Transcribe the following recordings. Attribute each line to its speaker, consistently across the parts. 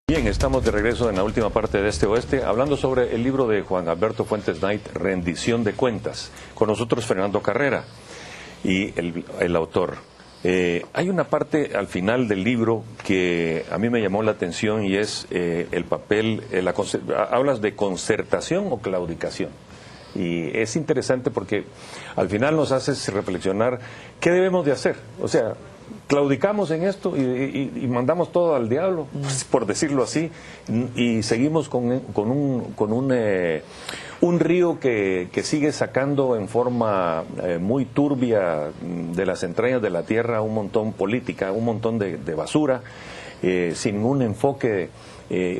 Speaker 1: Bien, estamos de regreso en la última parte de Este Oeste, hablando sobre el libro de Juan Alberto Fuentes Knight, Rendición de Cuentas. Con nosotros Fernando Carrera y el autor. Hay una parte al final del libro que a mí me llamó la atención y es el papel, hablas de concertación o claudicación. Y es interesante porque al final nos haces reflexionar qué debemos de hacer. O sea, claudicamos en esto y mandamos todo al diablo, pues, por decirlo así, y seguimos con un río que sigue sacando en forma muy turbia de las entrañas de la tierra un montón política, un montón de basura, sin un enfoque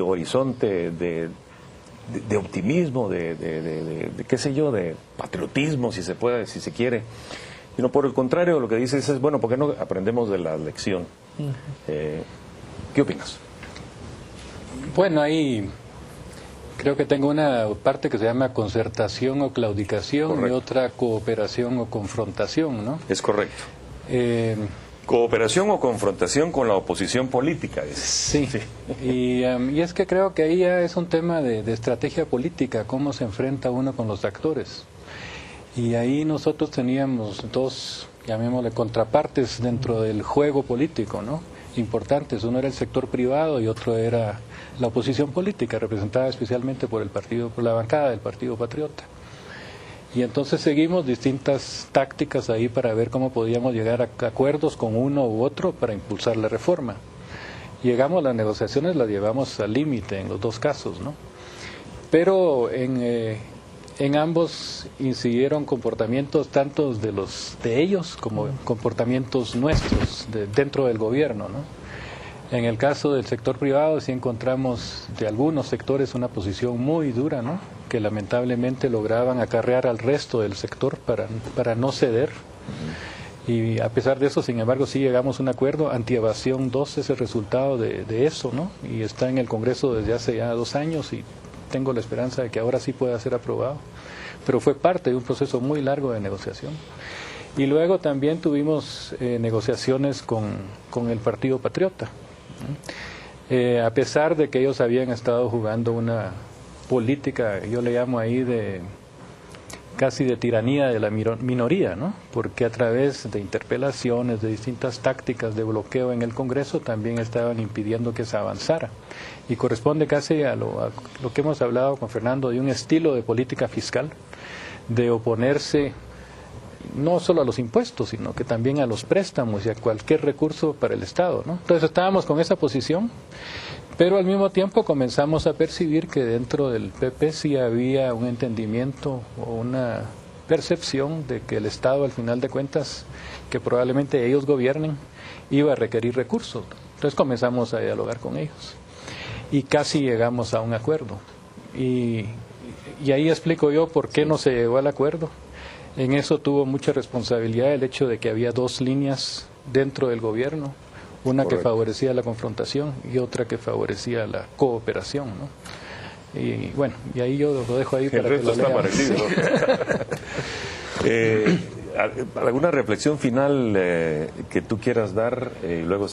Speaker 1: horizonte de optimismo, qué sé yo, de patriotismo, si se puede, si se quiere. Sino por el contrario, lo que dices es, bueno, ¿por qué no aprendemos de la lección? ¿Qué opinas?
Speaker 2: Bueno, ahí creo que tengo una parte que se llama concertación o claudicación. Correcto. Y otra cooperación o confrontación, ¿no?
Speaker 1: Es correcto. Cooperación o confrontación con la oposición política.
Speaker 2: Sí, sí. Y es que creo que ahí ya es un tema de estrategia política, cómo se enfrenta uno con los actores. Y ahí nosotros teníamos dos, llamémosle, contrapartes dentro del juego político, ¿no? Importantes. Uno era el sector privado y otro era la oposición política, representada especialmente por la bancada del Partido Patriota. Y entonces seguimos distintas tácticas ahí para ver cómo podíamos llegar a acuerdos con uno u otro para impulsar la reforma. Llegamos, las negociaciones las llevamos al límite en los dos casos, ¿no? Pero en ambos incidieron comportamientos tanto de ellos como comportamientos nuestros dentro del gobierno, ¿no? En el caso del sector privado sí encontramos de algunos sectores una posición muy dura, ¿no? Que lamentablemente lograban acarrear al resto del sector para no ceder. Y a pesar de eso, sin embargo, sí llegamos a un acuerdo. Antievasión 2 es el resultado de eso, ¿no? Y está en el Congreso desde hace ya 2 años y tengo la esperanza de que ahora sí pueda ser aprobado, pero fue parte de un proceso muy largo de negociación. Y luego también tuvimos negociaciones con el Partido Patriota, ¿no? A pesar de que ellos habían estado jugando una política, yo le llamo ahí casi de tiranía de la minoría, ¿no? Porque a través de interpelaciones, de distintas tácticas de bloqueo en el Congreso, también estaban impidiendo que se avanzara. Y corresponde casi a lo que hemos hablado con Fernando, de un estilo de política fiscal, de oponerse no solo a los impuestos, sino que también a los préstamos y a cualquier recurso para el Estado, ¿no? Entonces estábamos con esa posición, pero al mismo tiempo comenzamos a percibir que dentro del PP sí había un entendimiento o una percepción de que el Estado, al final de cuentas, que probablemente ellos gobiernen, iba a requerir recursos. Entonces comenzamos a dialogar con ellos y casi llegamos a un acuerdo. Y ahí explico yo por qué no se llegó al acuerdo. En eso tuvo mucha responsabilidad el hecho de que había 2 líneas dentro del gobierno. Una Correcto. Que favorecía la confrontación y otra que favorecía la cooperación, ¿no? Y bueno, y ahí yo lo dejo ahí para que lo lean. El resto está
Speaker 1: parecido. ¿Alguna reflexión final que tú quieras dar y luego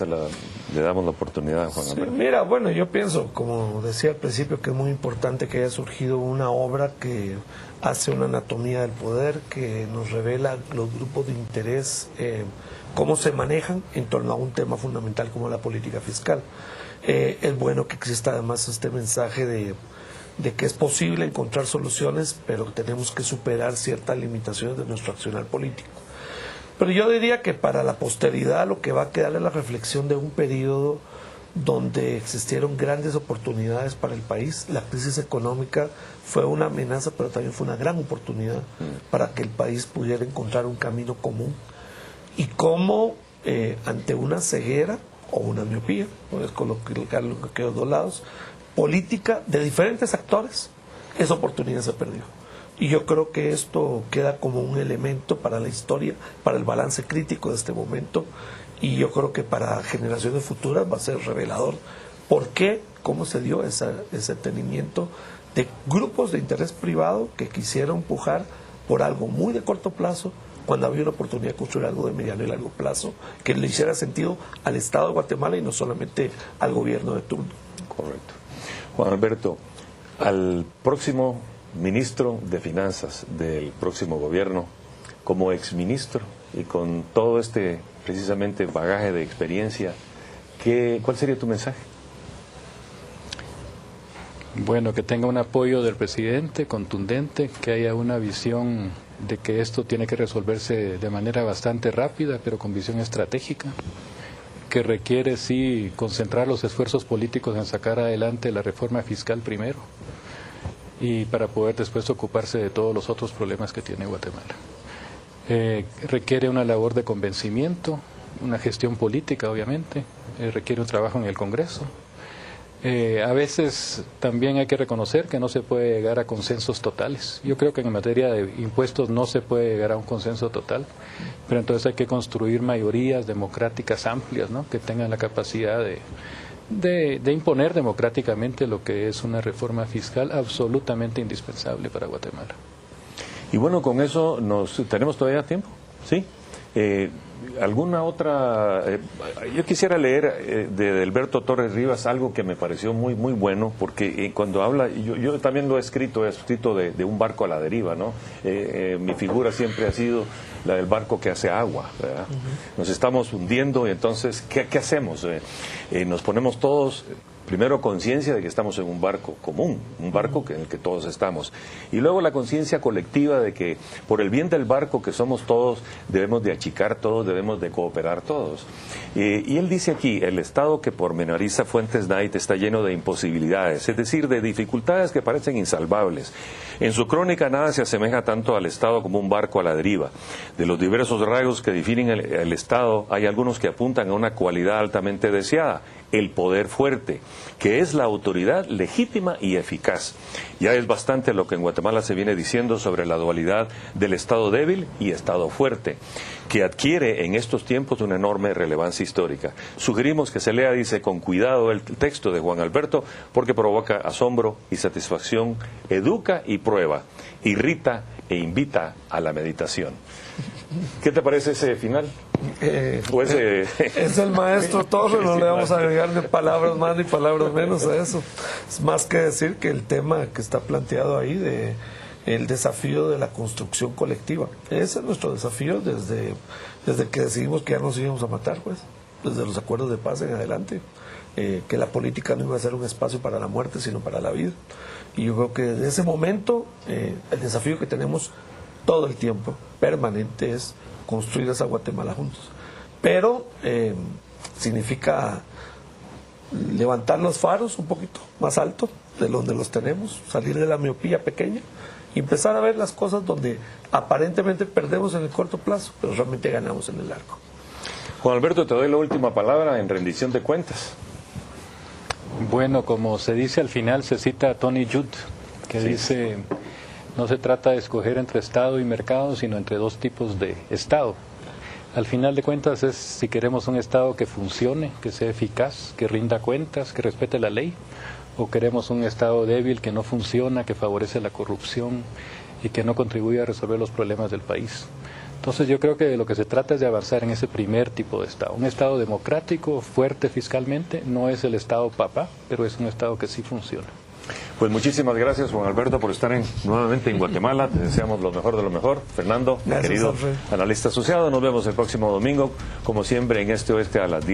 Speaker 1: le damos la oportunidad a Juan Alberto?
Speaker 3: Sí, mira, bueno, yo pienso, como decía al principio, que es muy importante que haya surgido una obra que hace una anatomía del poder, que nos revela los grupos de interés, cómo se manejan en torno a un tema fundamental como la política fiscal. Es bueno que exista además este mensaje de que es posible encontrar soluciones, pero tenemos que superar ciertas limitaciones de nuestro accionar político. Pero yo diría que para la posteridad lo que va a quedar es la reflexión de un periodo donde existieron grandes oportunidades para el país. La crisis económica fue una amenaza, pero también fue una gran oportunidad para que el país pudiera encontrar un camino común. Y cómo ante una ceguera o una miopía, puedes colocarlo en aquellos 2 lados, política de diferentes actores, esa oportunidad se perdió. Y yo creo que esto queda como un elemento para la historia, para el balance crítico de este momento, y yo creo que para generaciones futuras va a ser revelador por qué, cómo se dio ese tenimiento de grupos de interés privado que quisieron empujar por algo muy de corto plazo, cuando había una oportunidad de construir algo de mediano y largo plazo que le hiciera sentido al Estado de Guatemala y no solamente al gobierno de turno.
Speaker 1: Correcto. Juan Alberto, al próximo ministro de Finanzas del próximo gobierno, como exministro y con todo este precisamente bagaje de experiencia, ¿cuál sería tu mensaje?
Speaker 2: Bueno, que tenga un apoyo del presidente contundente, que haya una visión de que esto tiene que resolverse de manera bastante rápida, pero con visión estratégica, que requiere sí concentrar los esfuerzos políticos en sacar adelante la reforma fiscal primero y para poder después ocuparse de todos los otros problemas que tiene Guatemala. Requiere una labor de convencimiento, una gestión política obviamente, requiere un trabajo en el Congreso. A veces también hay que reconocer que no se puede llegar a consensos totales. Yo creo que en materia de impuestos no se puede llegar a un consenso total, pero entonces hay que construir mayorías democráticas amplias, ¿no?, que tengan la capacidad de imponer democráticamente lo que es una reforma fiscal absolutamente indispensable para Guatemala.
Speaker 1: Y bueno, con eso tenemos todavía tiempo, ¿sí? ¿Alguna otra? Yo quisiera leer de Alberto Torres Rivas algo que me pareció muy muy bueno, porque cuando habla, yo también lo he escrito de un barco a la deriva, ¿no? Mi figura siempre ha sido la del barco que hace agua, ¿verdad? Nos estamos hundiendo y entonces, ¿qué hacemos? Nos ponemos todos... Primero, conciencia de que estamos en un barco común, un barco en el que todos estamos. Y luego la conciencia colectiva de que por el bien del barco que somos todos, debemos de achicar todos, debemos de cooperar todos. Y él dice aquí, el Estado que pormenoriza Fuentes Knight está lleno de imposibilidades, es decir, de dificultades que parecen insalvables. En su crónica nada se asemeja tanto al Estado como un barco a la deriva. De los diversos rasgos que definen el Estado, hay algunos que apuntan a una cualidad altamente deseada: el poder fuerte, que es la autoridad legítima y eficaz. Ya es bastante lo que en Guatemala se viene diciendo sobre la dualidad del Estado débil y Estado fuerte, que adquiere en estos tiempos una enorme relevancia histórica. Sugerimos que se lea, dice, con cuidado el texto de Juan Alberto, porque provoca asombro y satisfacción, educa y prueba, irrita e invita a la meditación. ¿Qué te parece ese final?
Speaker 3: Es el maestro Torres, no le vamos a agregar ni palabras más ni palabras menos a eso. Es más que decir que el tema que está planteado ahí de el desafío de la construcción colectiva, ese es nuestro desafío desde que decidimos que ya nos íbamos a matar, pues, desde los acuerdos de paz en adelante, que la política no iba a ser un espacio para la muerte sino para la vida. Y yo creo que desde ese momento el desafío que tenemos todo el tiempo permanente es construir esa Guatemala juntos, pero significa levantar los faros un poquito más alto de donde los tenemos, salir de la miopía pequeña y empezar a ver las cosas donde aparentemente perdemos en el corto plazo, pero realmente ganamos en el largo.
Speaker 1: Juan Alberto, te doy la última palabra en rendición de cuentas.
Speaker 2: Bueno, como se dice al final, se cita a Tony Judd, que dice: no se trata de escoger entre Estado y mercado, sino entre dos tipos de Estado. Al final de cuentas es si queremos un Estado que funcione, que sea eficaz, que rinda cuentas, que respete la ley, o queremos un Estado débil que no funciona, que favorece la corrupción y que no contribuye a resolver los problemas del país. Entonces yo creo que de lo que se trata es de avanzar en ese primer tipo de Estado. Un Estado democrático, fuerte fiscalmente, no es el Estado papá, pero es un Estado que sí funciona.
Speaker 1: Pues muchísimas gracias, Juan Alberto, por estar nuevamente en Guatemala. Te deseamos lo mejor de lo mejor. Fernando,
Speaker 3: gracias,
Speaker 1: querido
Speaker 3: Alfred,
Speaker 1: analista asociado, nos vemos el próximo domingo, como siempre, en Este Oeste a las 10.